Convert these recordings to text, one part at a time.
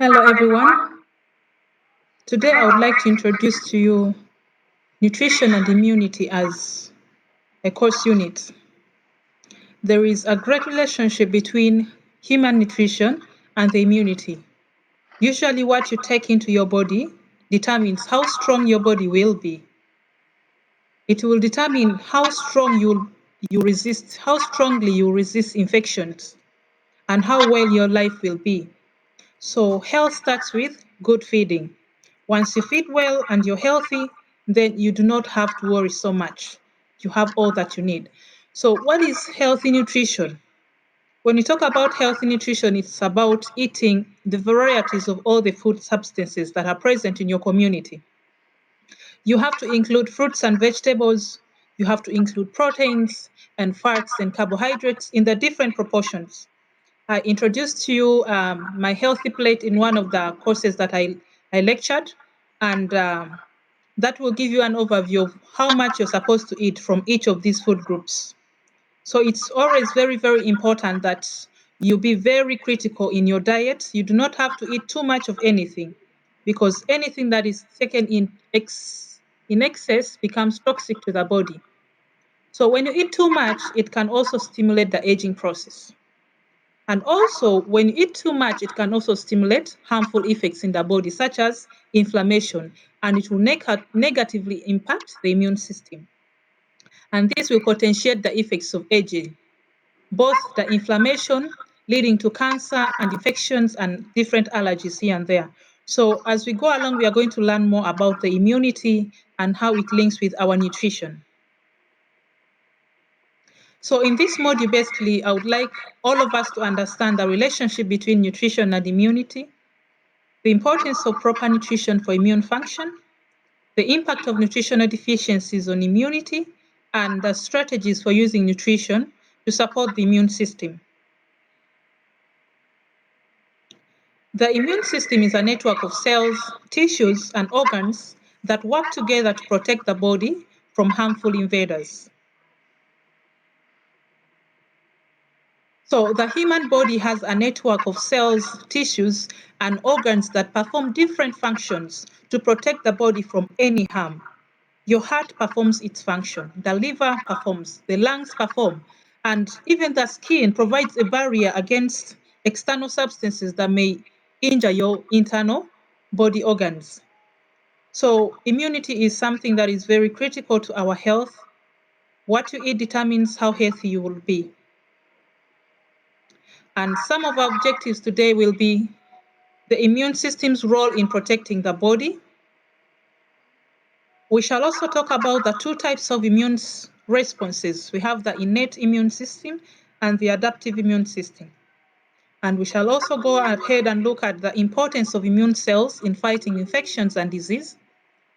Hello everyone. Today I would like to introduce to you nutrition and immunity as a course unit. There is a great relationship between human nutrition and the immunity. Usually what you take into your body determines how strong your body will be. It will determine how strongly you resist infections and how well your life will be. So health starts with good feeding. Once you feed well and you're healthy, then you do not have to worry so much. You have all that you need. So, what is healthy nutrition? When you talk about healthy nutrition, it's about eating the varieties of all the food substances that are present in your community. You have to include fruits and vegetables, you have to include proteins and fats and carbohydrates in the different proportions. I introduced to you my healthy plate in one of the courses that I lectured, and that will give you an overview of how much you're supposed to eat from each of these food groups. So it's always very, very important that you be very critical in your diet. You do not have to eat too much of anything because anything that is taken in excess becomes toxic to the body. So when you eat too much, it can also stimulate the aging process. And also, when you eat too much, it can also stimulate harmful effects in the body, such as inflammation, and it will negatively impact the immune system. And this will potentiate the effects of aging, both the inflammation leading to cancer and infections and different allergies here and there. So, as we go along, we are going to learn more about the immunity and how it links with our nutrition. So in this module, basically, I would like all of us to understand the relationship between nutrition and immunity, the importance of proper nutrition for immune function, the impact of nutritional deficiencies on immunity, and the strategies for using nutrition to support the immune system. The immune system is a network of cells, tissues, and organs that work together to protect the body from harmful invaders. So the human body has a network of cells, tissues, and organs that perform different functions to protect the body from any harm. Your heart performs its function, the liver performs, the lungs perform, and even the skin provides a barrier against external substances that may injure your internal body organs. So immunity is something that is very critical to our health. What you eat determines how healthy you will be. And some of our objectives today will be the immune system's role in protecting the body. We shall also talk about the two types of immune responses. We have the innate immune system and the adaptive immune system. And we shall also go ahead and look at the importance of immune cells in fighting infections and disease,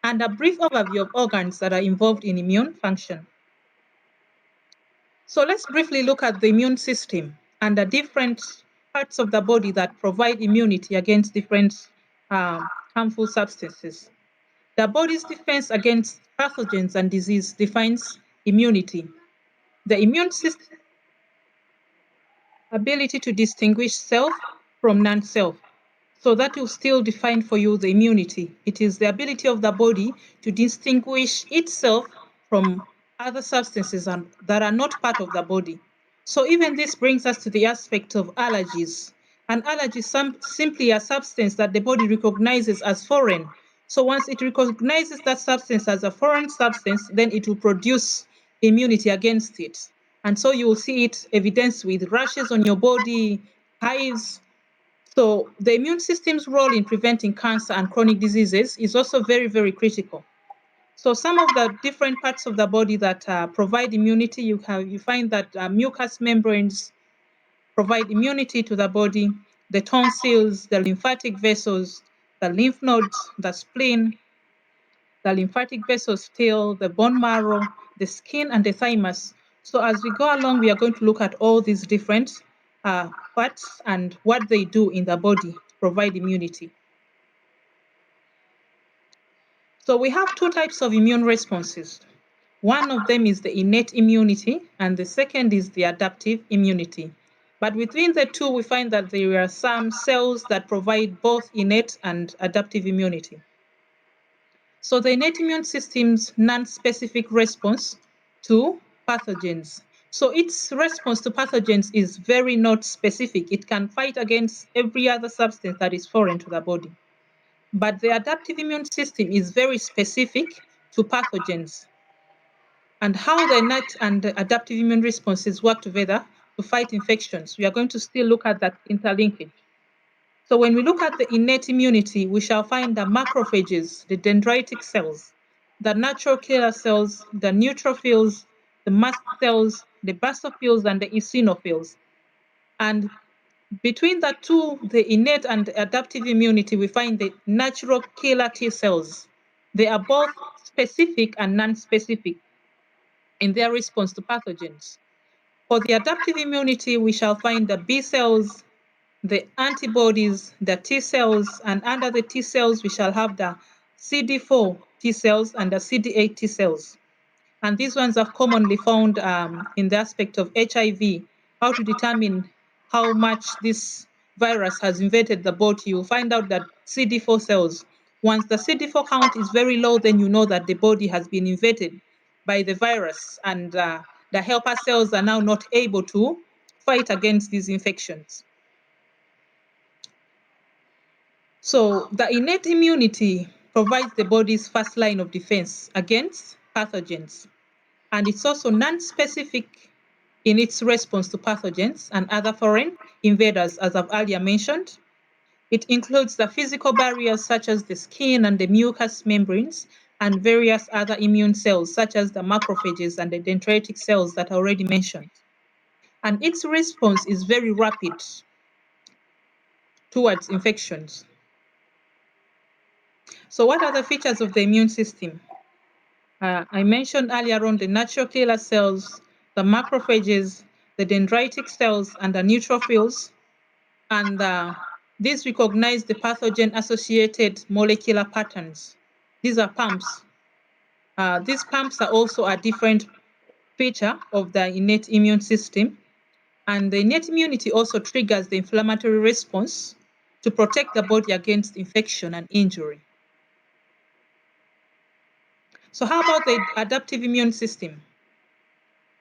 and a brief overview of organs that are involved in immune function. So let's briefly look at the immune system and the different parts of the body that provide immunity against different harmful substances. The body's defense against pathogens and disease defines immunity. The immune system ability to distinguish self from non-self. So that will still define for you the immunity. It is the ability of the body to distinguish itself from other substances that are not part of the body. So even this brings us to the aspect of allergies. An allergy is simply a substance that the body recognizes as foreign. So once it recognizes that substance as a foreign substance, then it will produce immunity against it. And so you will see it evidenced with rashes on your body, hives. So the immune system's role in preventing cancer and chronic diseases is also very, very critical. So some of the different parts of the body that provide immunity, you find that mucous membranes provide immunity to the body, the tonsils, the lymphatic vessels, the lymph nodes, the spleen, the lymphatic vessels still, the bone marrow, the skin, and the thymus. So as we go along, we are going to look at all these different parts and what they do in the body to provide immunity. So we have two types of immune responses. One of them is the innate immunity, and the second is the adaptive immunity. But within the two, we find that there are some cells that provide both innate and adaptive immunity. So the innate immune system's non-specific response to pathogens. So its response to pathogens is very not specific. It can fight against every other substance that is foreign to the body. But the adaptive immune system is very specific to pathogens. And how the innate and the adaptive immune responses work together to fight infections. We are going to still look at that interlinkage. So when we look at the innate immunity, we shall find the macrophages, the dendritic cells, the natural killer cells, the neutrophils, the mast cells, the basophils, and the eosinophils. And between the two, the innate and adaptive immunity, we find the natural killer T cells. They are both specific and non-specific in their response to pathogens. For the adaptive immunity, we shall find the B cells, the antibodies, the T cells, and under the T cells, we shall have the CD4 T cells and the CD8 T cells. And these ones are commonly found in the aspect of HIV, how to determine how much this virus has invaded the body. You find out that CD4 cells, once the CD4 count is very low, then you know that the body has been invaded by the virus, and the helper cells are now not able to fight against these infections. So the innate immunity provides the body's first line of defense against pathogens. And it's also non-specific in its response to pathogens and other foreign invaders, as I've earlier mentioned. It includes the physical barriers such as the skin and the mucous membranes, and various other immune cells such as the macrophages and the dendritic cells that I already mentioned. And its response is very rapid towards infections. So what are the features of the immune system? I mentioned earlier on the natural killer cells, the macrophages, the dendritic cells, and the neutrophils. And these recognize the pathogen-associated molecular patterns. These are pumps. These pumps are also a different feature of the innate immune system. And the innate immunity also triggers the inflammatory response to protect the body against infection and injury. So how about the adaptive immune system?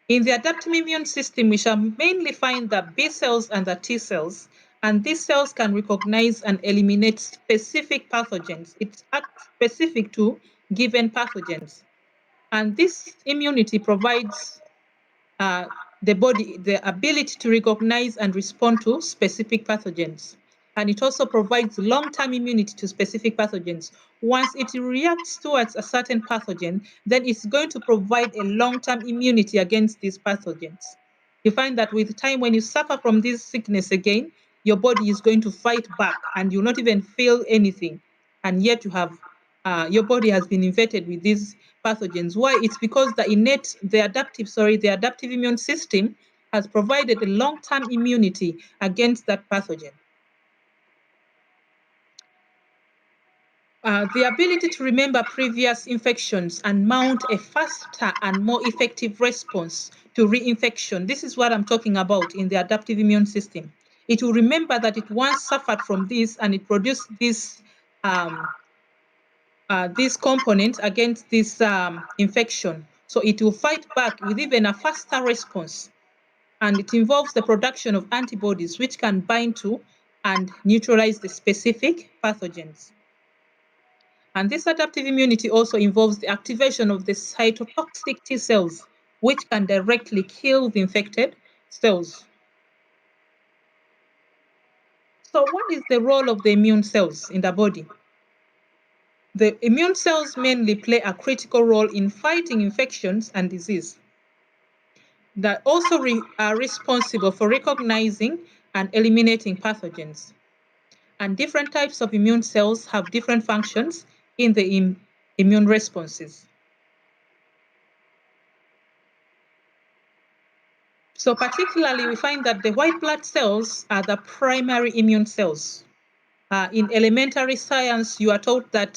In the adaptive immune system, we shall mainly find the B cells and the T cells, and these cells can recognize and eliminate specific pathogens. It's specific to given pathogens. And this immunity provides the body the ability to recognize and respond to specific pathogens. And it also provides long-term immunity to specific pathogens. Once it reacts towards a certain pathogen, then it's going to provide a long-term immunity against these pathogens. You find that with time, when you suffer from this sickness again, your body is going to fight back and you'll not even feel anything. And yet you have your body has been infected with these pathogens. Why? It's because the adaptive immune system has provided a long-term immunity against that pathogen. The ability to remember previous infections and mount a faster and more effective response to reinfection. This is what I'm talking about in the adaptive immune system. It will remember that it once suffered from this and it produced this component against this infection. So it will fight back with even a faster response. And it involves the production of antibodies which can bind to and neutralize the specific pathogens. And this adaptive immunity also involves the activation of the cytotoxic T cells, which can directly kill the infected cells. So what is the role of the immune cells in the body? The immune cells mainly play a critical role in fighting infections and disease. They also are responsible for recognizing and eliminating pathogens. And different types of immune cells have different functions in the immune responses. So particularly, we find that the white blood cells are the primary immune cells. In elementary science, you are taught that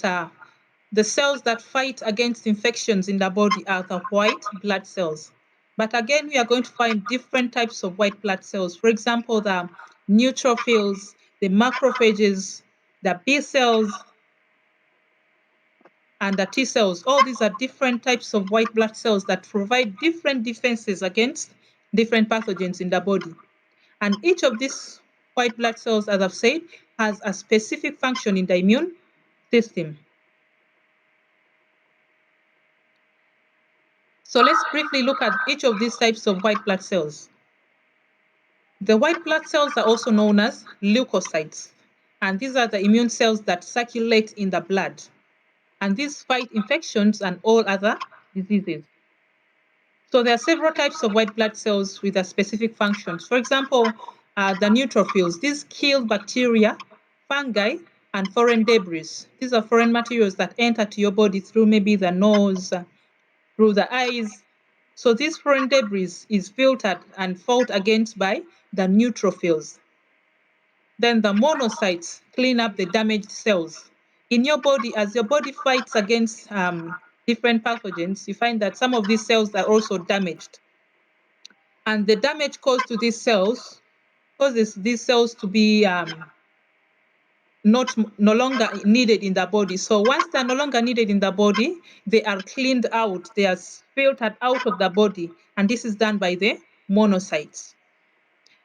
the cells that fight against infections in the body are the white blood cells. But again, we are going to find different types of white blood cells. For example, the neutrophils, the macrophages, the B cells, and the T cells. All these are different types of white blood cells that provide different defenses against different pathogens in the body. And each of these white blood cells, as I've said, has a specific function in the immune system. So let's briefly look at each of these types of white blood cells. The white blood cells are also known as leukocytes, and these are the immune cells that circulate in the blood. And these fight infections and all other diseases. So there are several types of white blood cells with their specific functions. For example, the neutrophils. These kill bacteria, fungi, and foreign debris. These are foreign materials that enter to your body through maybe the nose, through the eyes. So this foreign debris is filtered and fought against by the neutrophils. Then the monocytes clean up the damaged cells. In your body, as your body fights against different pathogens, you find that some of these cells are also damaged. And the damage caused to these cells causes these cells to be no longer needed in the body. So once they're no longer needed in the body, they are cleaned out, they are filtered out of the body. And this is done by the monocytes.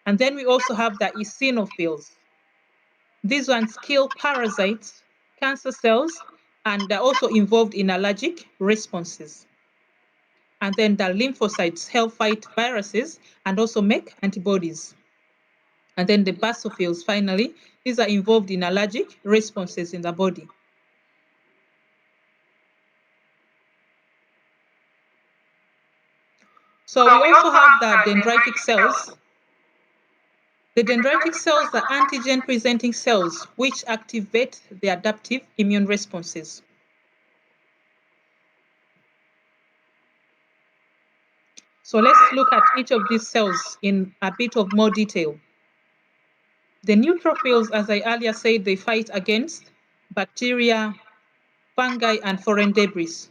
And then we also have the eosinophils. These ones kill parasites, cancer cells, and they're also involved in allergic responses. And then the lymphocytes help fight viruses and also make antibodies. And then the basophils, finally, these are involved in allergic responses in the body. So we also have the dendritic cells. The dendritic cells are antigen-presenting cells which activate the adaptive immune responses. So let's look at each of these cells in a bit of more detail. The neutrophils, as I earlier said, they fight against bacteria, fungi, and foreign debris.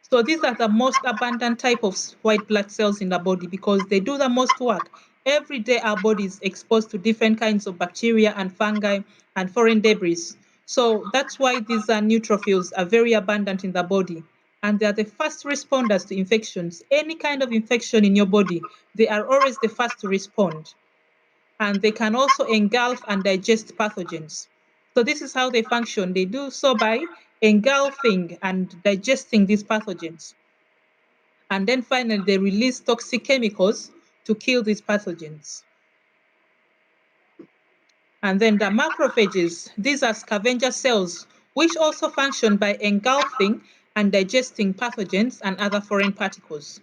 So these are the most abundant type of white blood cells in the body because they do the most work. Every day our body is exposed to different kinds of bacteria and fungi and foreign debris. So that's why these neutrophils are very abundant in the body. And they are the first responders to infections. Any kind of infection in your body, they are always the first to respond. And they can also engulf and digest pathogens. So this is how they function. They do so by engulfing and digesting these pathogens. And then finally, they release toxic chemicals to kill these pathogens. And then the macrophages, these are scavenger cells, which also function by engulfing and digesting pathogens and other foreign particles.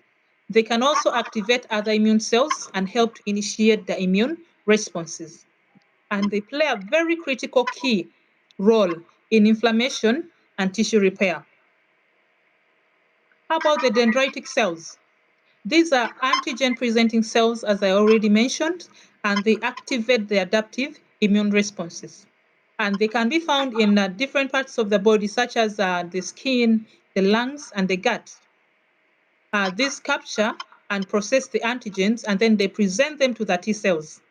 They can also activate other immune cells and help to initiate the immune responses. And they play a very critical key role in inflammation and tissue repair. How about the dendritic cells? These are antigen-presenting cells, as I already mentioned, and they activate the adaptive immune responses. And they can be found in different parts of the body, such as the skin, the lungs, and the gut. These capture and process the antigens, and then they present them to the T cells.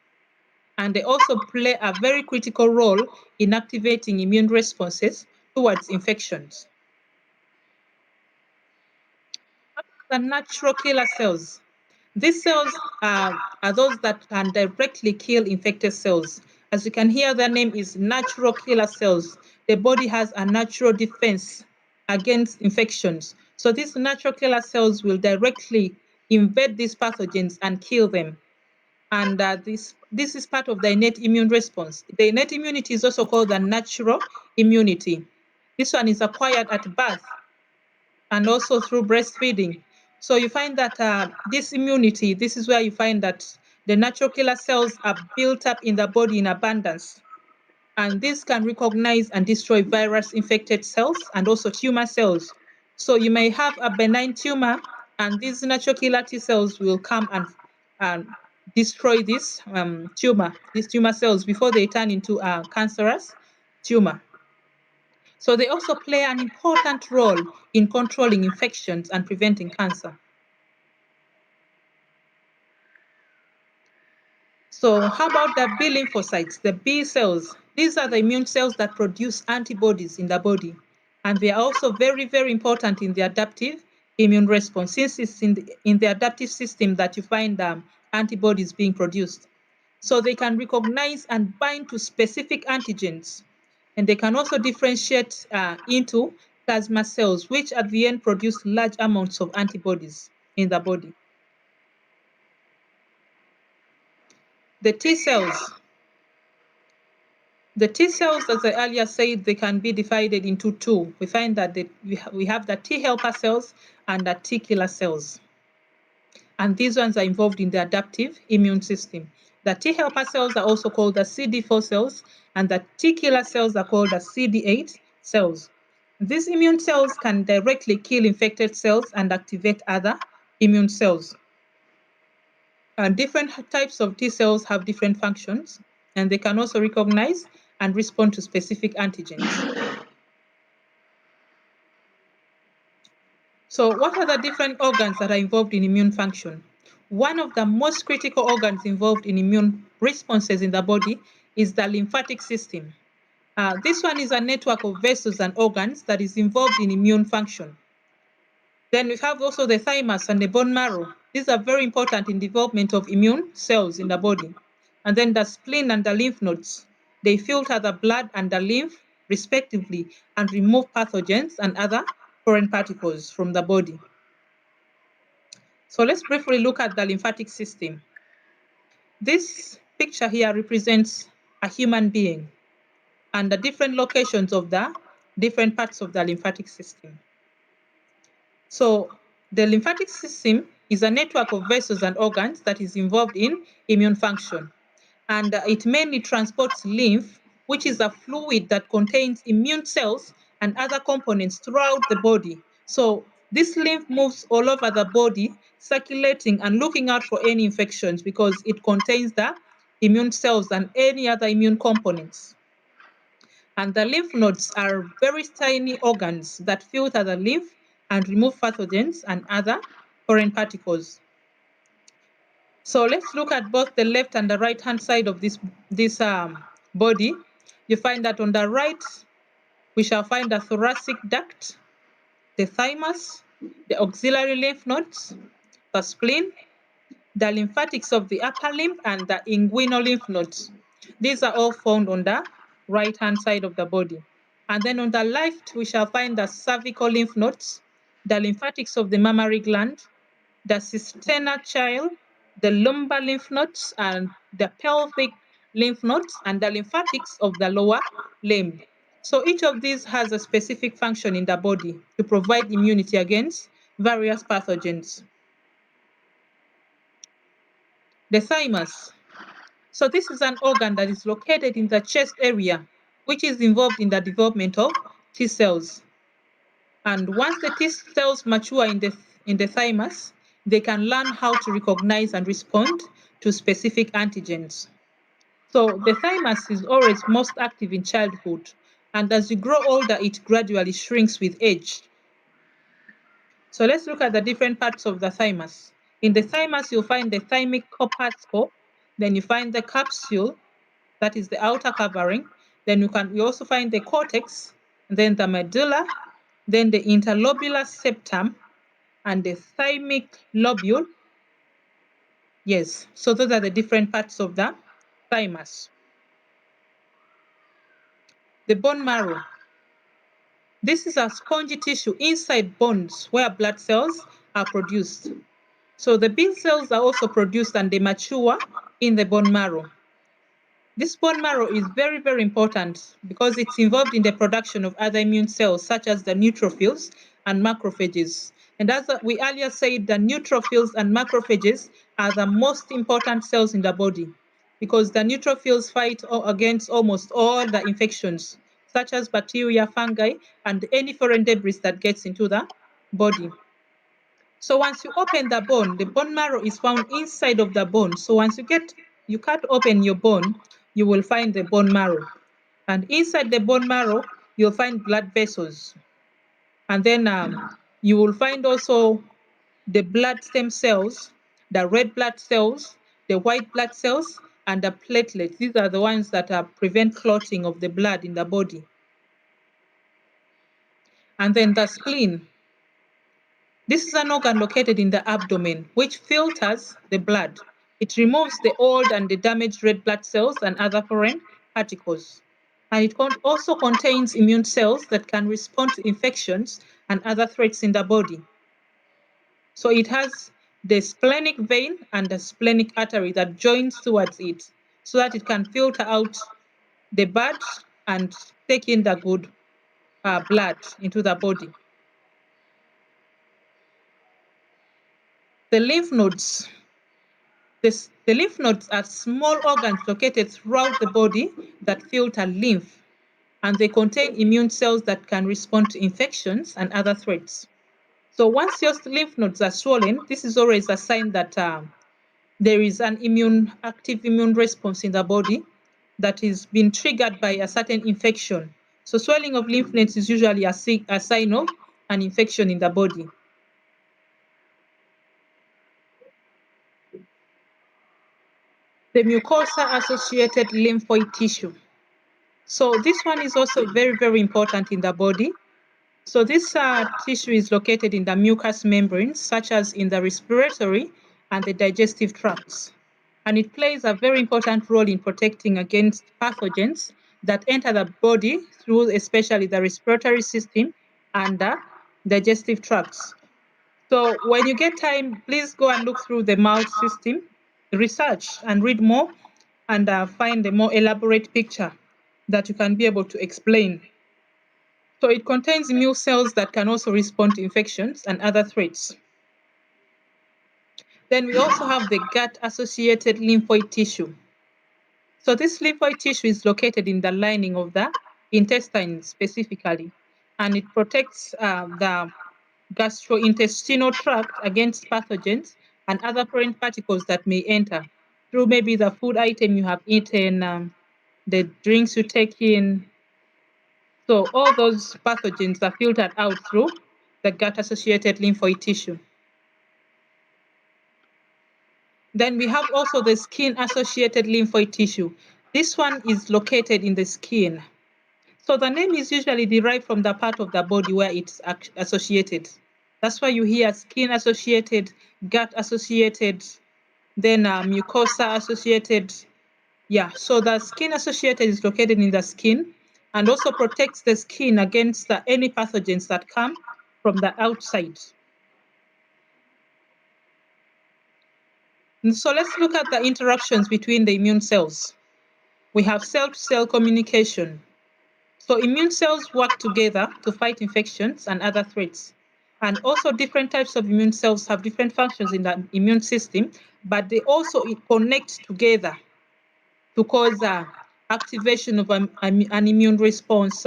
And they also play a very critical role in activating immune responses towards infections. The natural killer cells. These cells are those that can directly kill infected cells. As you can hear, their name is natural killer cells. The body has a natural defense against infections. So these natural killer cells will directly invade these pathogens and kill them. And this is part of the innate immune response. The innate immunity is also called the natural immunity. This one is acquired at birth and also through breastfeeding. So you find that this immunity, this is where you find that the natural killer cells are built up in the body in abundance. And this can recognize and destroy virus infected cells and also tumor cells. So you may have a benign tumor, and these natural killer T cells will come and destroy this these tumor cells before they turn into a cancerous tumor. So they also play an important role in controlling infections and preventing cancer. So how about the B lymphocytes, the B cells? These are the immune cells that produce antibodies in the body. And they are also very, very important in the adaptive immune response, since it's in the adaptive system that you find antibodies being produced. So they can recognize and bind to specific antigens. And they can also differentiate into plasma cells, which at the end produce large amounts of antibodies in the body. The T cells. The T cells, as I earlier said, they can be divided into two. We find that we have the T helper cells and the T killer cells. And these ones are involved in the adaptive immune system. The T helper cells are also called the CD4 cells, and the T killer cells are called the CD8 cells. These immune cells can directly kill infected cells and activate other immune cells. And different types of T cells have different functions, and they can also recognize and respond to specific antigens. So what are the different organs that are involved in immune function? One of the most critical organs involved in immune responses in the body is the lymphatic system. This one is a network of vessels and organs that is involved in immune function. Then we have also the thymus and the bone marrow. These are very important in development of immune cells in the body. And then the spleen and the lymph nodes. They filter the blood and the lymph respectively and remove pathogens and other foreign particles from the body. So let's briefly look at the lymphatic system. This picture here represents a human being and the different locations of the different parts of the lymphatic system. So the lymphatic system is a network of vessels and organs that is involved in immune function. And it mainly transports lymph, which is a fluid that contains immune cells and other components throughout the body. So this lymph moves all over the body, circulating and looking out for any infections because it contains the immune cells and any other immune components. And the lymph nodes are very tiny organs that filter the lymph and remove pathogens and other foreign particles. So let's look at both the left and the right hand side of this body. You find that on the right, we shall find the thoracic duct, the thymus, the auxiliary lymph nodes, the spleen, the lymphatics of the upper limb, and the inguinal lymph nodes. These are all found on the right hand side of the body. And then on the left, we shall find the cervical lymph nodes, the lymphatics of the mammary gland, the cisterna child, the lumbar lymph nodes, and the pelvic lymph nodes, and the lymphatics of the lower limb. So each of these has a specific function in the body to provide immunity against various pathogens. The thymus. So this is an organ that is located in the chest area, which is involved in the development of T cells. And once the T cells mature in the thymus, they can learn how to recognize and respond to specific antigens. So the thymus is always most active in childhood, and as you grow older, it gradually shrinks with age. So let's look at the different parts of the thymus. In the thymus, you'll find the thymic corpuscle, then you find the capsule, that is the outer covering. Then you also find the cortex, then the medulla, then the interlobular septum, and the thymic lobule. Yes, so those are the different parts of the thymus. The bone marrow. This is a spongy tissue inside bones where blood cells are produced. So the B cells are also produced and they mature in the bone marrow. This bone marrow is very, very important because it's involved in the production of other immune cells, such as the neutrophils and macrophages. And as we earlier said, the neutrophils and macrophages are the most important cells in the body because the neutrophils fight against almost all the infections, such as bacteria, fungi, and any foreign debris that gets into the body. So once you open the bone marrow is found inside of the bone. So once you cut open your bone, you will find the bone marrow. And inside the bone marrow, you'll find blood vessels. And then you will find also the blood stem cells, the red blood cells, the white blood cells, and the platelets. These are the ones that prevent clotting of the blood in the body. And then the spleen. This is an organ located in the abdomen which filters the blood. It removes the old and the damaged red blood cells and other foreign particles. And it also contains immune cells that can respond to infections and other threats in the body. So it has the splenic vein and the splenic artery that joins towards it so that it can filter out the bad and take in the good blood into the body. The lymph nodes. The lymph nodes are small organs located throughout the body that filter lymph, and they contain immune cells that can respond to infections and other threats. So once your lymph nodes are swollen, this is always a sign that there is an active immune response in the body that is being triggered by a certain infection. So swelling of lymph nodes is usually a sign of an infection in the body. The mucosa-associated lymphoid tissue. So this one is also very, very important in the body. So this tissue is located in the mucous membranes, such as in the respiratory and the digestive tracts. And it plays a very important role in protecting against pathogens that enter the body through especially the respiratory system and the digestive tracts. So when you get time, please go and look through the mouth system, research and read more, and find a more elaborate picture that you can be able to explain. So it contains immune cells that can also respond to infections and other threats. Then we also have the gut-associated lymphoid tissue. So this lymphoid tissue is located in the lining of the intestine specifically, and it protects the gastrointestinal tract against pathogens and other foreign particles that may enter through maybe the food item you have eaten, the drinks you take in. So all those pathogens are filtered out through the gut-associated lymphoid tissue. Then we have also the skin-associated lymphoid tissue. This one is located in the skin. So the name is usually derived from the part of the body where it's associated. That's why you hear skin-associated, gut-associated, then mucosa-associated. Yeah, so the skin-associated is located in the skin and also protects the skin against any pathogens that come from the outside. And so let's look at the interactions between the immune cells. We have cell-to-cell communication. So immune cells work together to fight infections and other threats. And also different types of immune cells have different functions in the immune system, but they also connect together to cause activation of an immune response,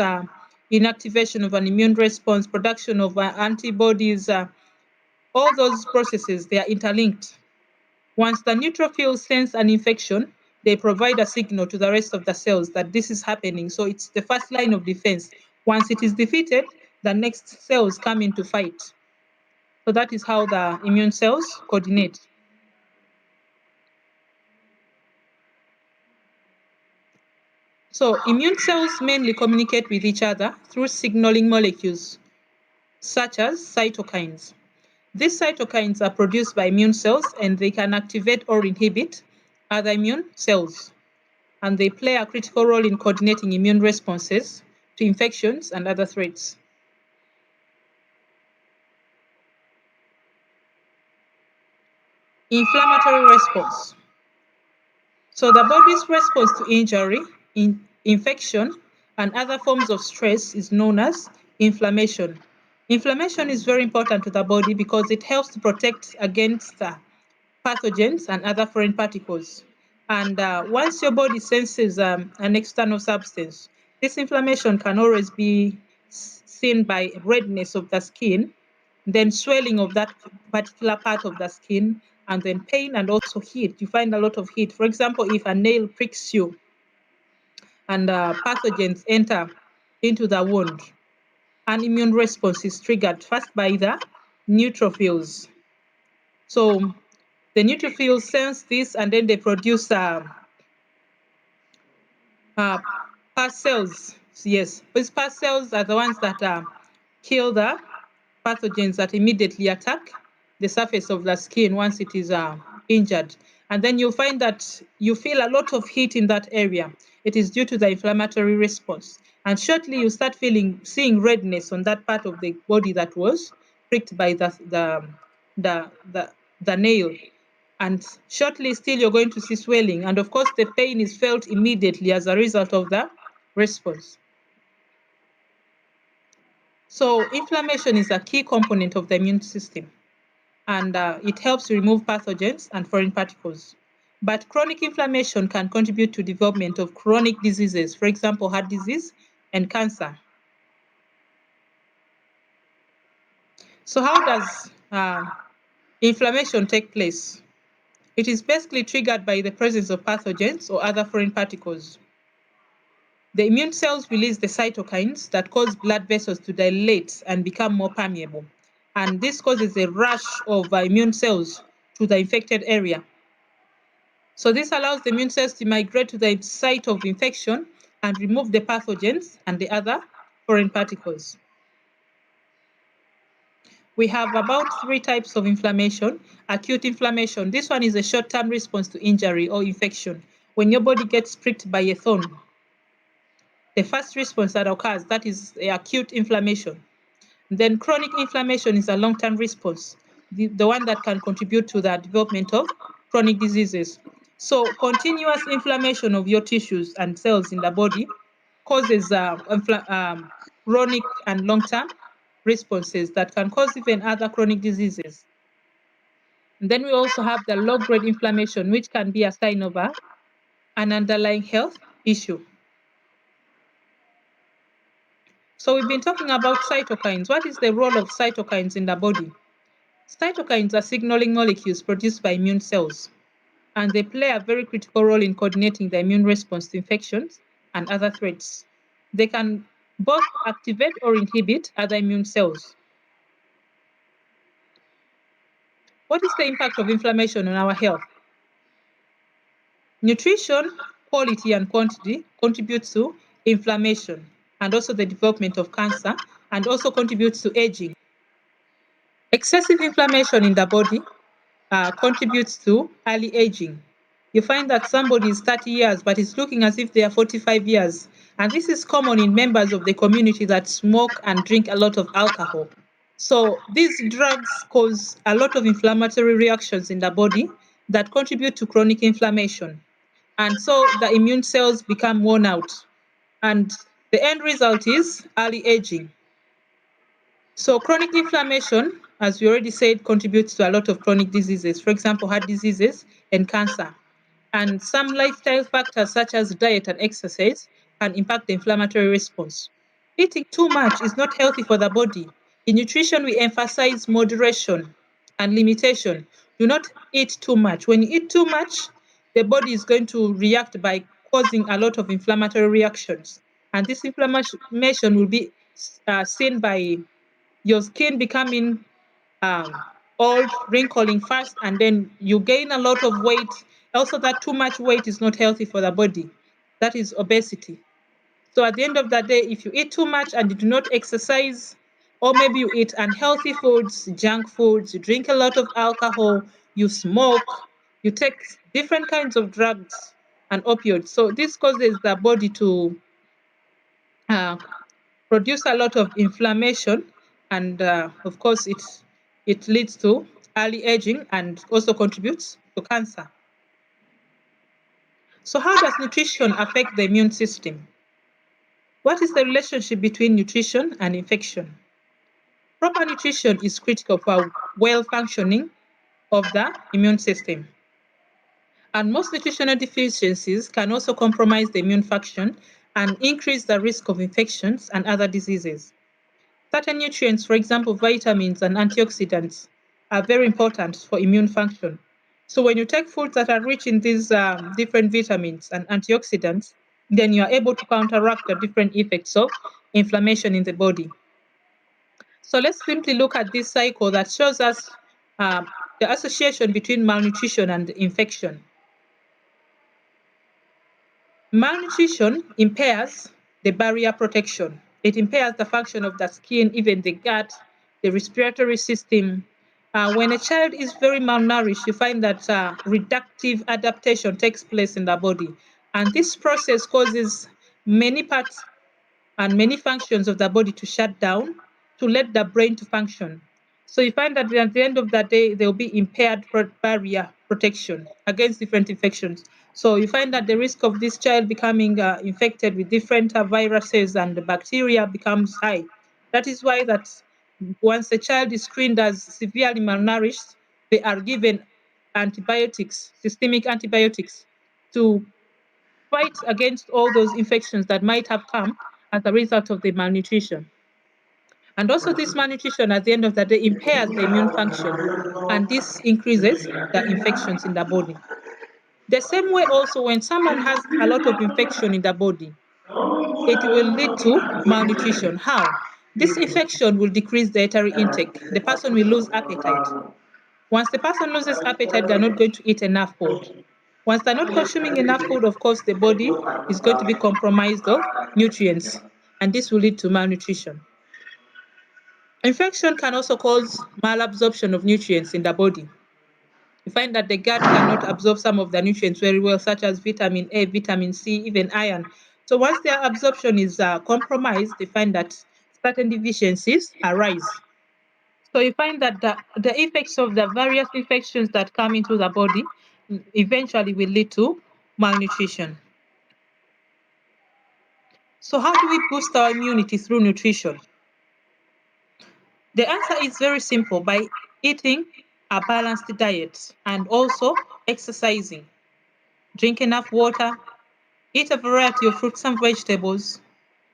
inactivation of an immune response, production of antibodies, all those processes, they are interlinked. Once the neutrophils sense an infection, they provide a signal to the rest of the cells that this is happening. So it's the first line of defense. Once it is defeated, the next cells come in to fight. So that is how the immune cells coordinate. So immune cells mainly communicate with each other through signaling molecules, such as cytokines. These cytokines are produced by immune cells and they can activate or inhibit other immune cells. And they play a critical role in coordinating immune responses to infections and other threats. Inflammatory response. So the body's response to injury, infection, and other forms of stress is known as inflammation. Inflammation is very important to the body because it helps to protect against pathogens and other foreign particles. And once your body senses an external substance, this inflammation can always be seen by redness of the skin, then swelling of that particular part of the skin, and then pain and also heat. You find a lot of heat. For example, if a nail pricks you and pathogens enter into the wound, an immune response is triggered first by the neutrophils. So the neutrophils sense this and then they produce Uh, Past cells, yes, these past cells are the ones that kill the pathogens that immediately attack the surface of the skin once it is injured. And then you'll find that you feel a lot of heat in that area. It is due to the inflammatory response. And shortly you start seeing redness on that part of the body that was pricked by the nail. And shortly still you're going to see swelling. And of course the pain is felt immediately as a result of the response. So inflammation is a key component of the immune system, and it helps remove pathogens and foreign particles. But chronic inflammation can contribute to development of chronic diseases, for example, heart disease and cancer. So how does inflammation take place? It is basically triggered by the presence of pathogens or other foreign particles. The immune cells release the cytokines that cause blood vessels to dilate and become more permeable. And this causes a rush of immune cells to the infected area. So this allows the immune cells to migrate to the site of infection and remove the pathogens and the other foreign particles. We have about 3 types of inflammation. Acute inflammation. This one is a short-term response to injury or infection. When your body gets pricked by a thorn, the first response that occurs, that is acute inflammation. Then chronic inflammation is a long-term response, the one that can contribute to the development of chronic diseases. So continuous inflammation of your tissues and cells in the body causes chronic and long-term responses that can cause even other chronic diseases. And then we also have the low-grade inflammation, which can be a sign of an underlying health issue. So we've been talking about cytokines. What is the role of cytokines in the body? Cytokines are signaling molecules produced by immune cells, and they play a very critical role in coordinating the immune response to infections and other threats. They can both activate or inhibit other immune cells. What is the impact of inflammation on our health? Nutrition, quality and quantity contributes to inflammation and also the development of cancer, and also contributes to aging. Excessive inflammation in the body contributes to early aging. You find that somebody is 30 years but is looking as if they are 45 years. And this is common in members of the community that smoke and drink a lot of alcohol. So these drugs cause a lot of inflammatory reactions in the body that contribute to chronic inflammation. And so the immune cells become worn out. And the end result is early aging. So chronic inflammation, as we already said, contributes to a lot of chronic diseases, for example, heart diseases and cancer. And some lifestyle factors such as diet and exercise can impact the inflammatory response. Eating too much is not healthy for the body. In nutrition, we emphasize moderation and limitation. Do not eat too much. When you eat too much, the body is going to react by causing a lot of inflammatory reactions. And this inflammation will be seen by your skin becoming um, old, wrinkling fast, and then you gain a lot of weight. Also, that too much weight is not healthy for the body. That is obesity. So at the end of the day, if you eat too much and you do not exercise, or maybe you eat unhealthy foods, junk foods, you drink a lot of alcohol, you smoke, you take different kinds of drugs and opioids. So this causes the body to uh, produce a lot of inflammation, and of course it leads to early aging and also contributes to cancer. So how does nutrition affect the immune system? What is the relationship between nutrition and infection? Proper nutrition is critical for well functioning of the immune system. And most nutritional deficiencies can also compromise the immune function and increase the risk of infections and other diseases. Certain nutrients, for example, vitamins and antioxidants, are very important for immune function. So when you take foods that are rich in these different vitamins and antioxidants, then you are able to counteract the different effects of inflammation in the body. So let's simply look at this cycle that shows us the association between malnutrition and infection. Malnutrition impairs the barrier protection. It impairs the function of the skin, even the gut, the respiratory system. When a child is very malnourished, you find that reductive adaptation takes place in the body. And this process causes many parts and many functions of the body to shut down to let the brain to function. So you find that at the end of the day, there will be impaired barrier protection against different infections. So you find that the risk of this child becoming infected with different viruses and bacteria becomes high. That is why that once a child is screened as severely malnourished, they are given antibiotics, systemic antibiotics, to fight against all those infections that might have come as a result of the malnutrition. And also, this malnutrition at the end of the day impairs the immune function, and this increases the infections in the body. The same way, also, when someone has a lot of infection in the body, it will lead to malnutrition. How? This infection will decrease dietary intake. The person will lose appetite. Once the person loses appetite, they're not going to eat enough food. Once they're not consuming enough food, of course, the body is going to be compromised of nutrients, and this will lead to malnutrition. Infection can also cause malabsorption of nutrients in the body. You find that the gut cannot absorb some of the nutrients very well, such as vitamin A, vitamin C, even iron. So once their absorption is compromised, they find that certain deficiencies arise. So you find that the effects of the various infections that come into the body eventually will lead to malnutrition. So how do we boost our immunity through nutrition? The answer is very simple: by eating a balanced diet and also exercising. Drink enough water, eat a variety of fruits and vegetables,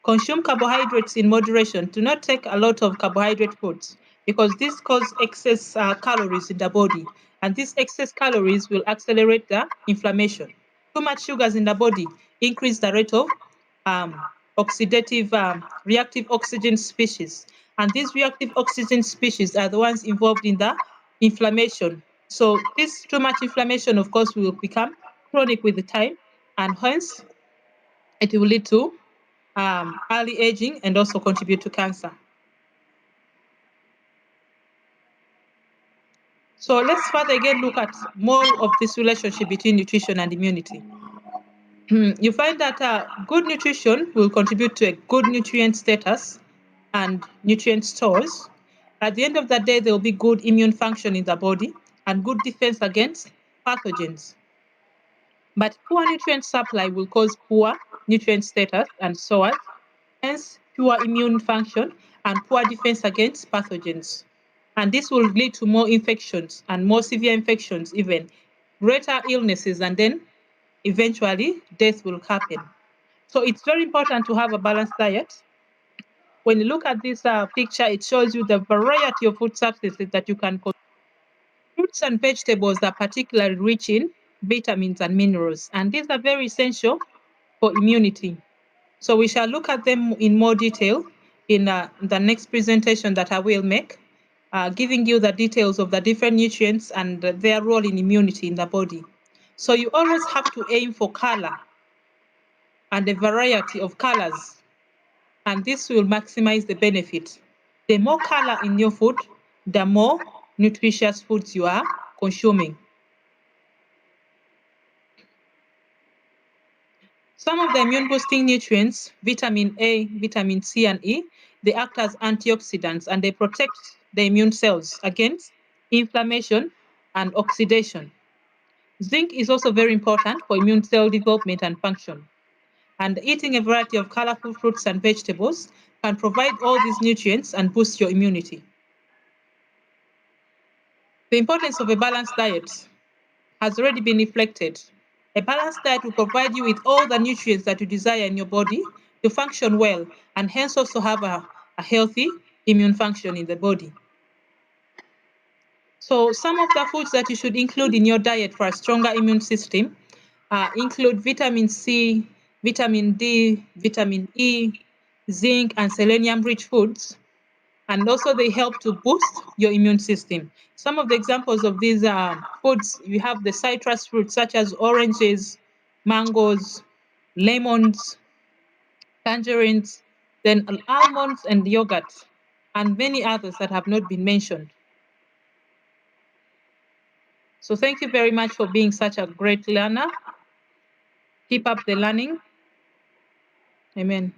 consume carbohydrates in moderation. Do not take a lot of carbohydrate foods because this causes excess calories in the body, and these excess calories will accelerate the inflammation. Too much sugars in the body increase the rate of um, oxidative reactive oxygen species, and these reactive oxygen species are the ones involved in the inflammation. So this too much inflammation, of course, will become chronic with the time, and hence it will lead to early aging and also contribute to cancer. So let's further again look at more of this relationship between nutrition and immunity. You find that good nutrition will contribute to a good nutrient status and nutrient stores. At the end of the day, there will be good immune function in the body and good defense against pathogens. But poor nutrient supply will cause poor nutrient status and SOAS, hence poor immune function and poor defense against pathogens. And this will lead to more infections and more severe infections, even greater illnesses, and then eventually death will happen. So it's very important to have a balanced diet. When you look at this picture, it shows you the variety of food substances that you can consume. Fruits and vegetables are particularly rich in vitamins and minerals, and these are very essential for immunity. So we shall look at them in more detail in the next presentation that I will make, giving you the details of the different nutrients and their role in immunity in the body. So you always have to aim for color and a variety of colors, and this will maximize the benefit. The more color in your food, the more nutritious foods you are consuming. Some of the immune boosting nutrients, vitamin A, vitamin C, and E, they act as antioxidants and they protect the immune cells against inflammation and oxidation. Zinc is also very important for immune cell development and function. And eating a variety of colorful fruits and vegetables can provide all these nutrients and boost your immunity. The importance of a balanced diet has already been reflected. A balanced diet will provide you with all the nutrients that you desire in your body to function well and hence also have a healthy immune function in the body. So some of the foods that you should include in your diet for a stronger immune system include vitamin C, vitamin D, vitamin E, zinc, and selenium-rich foods. And also they help to boost your immune system. Some of the examples of these foods, you have the citrus fruits such as oranges, mangoes, lemons, tangerines, then almonds and yogurt, and many others that have not been mentioned. So thank you very much for being such a great learner. Keep up the learning. Amen.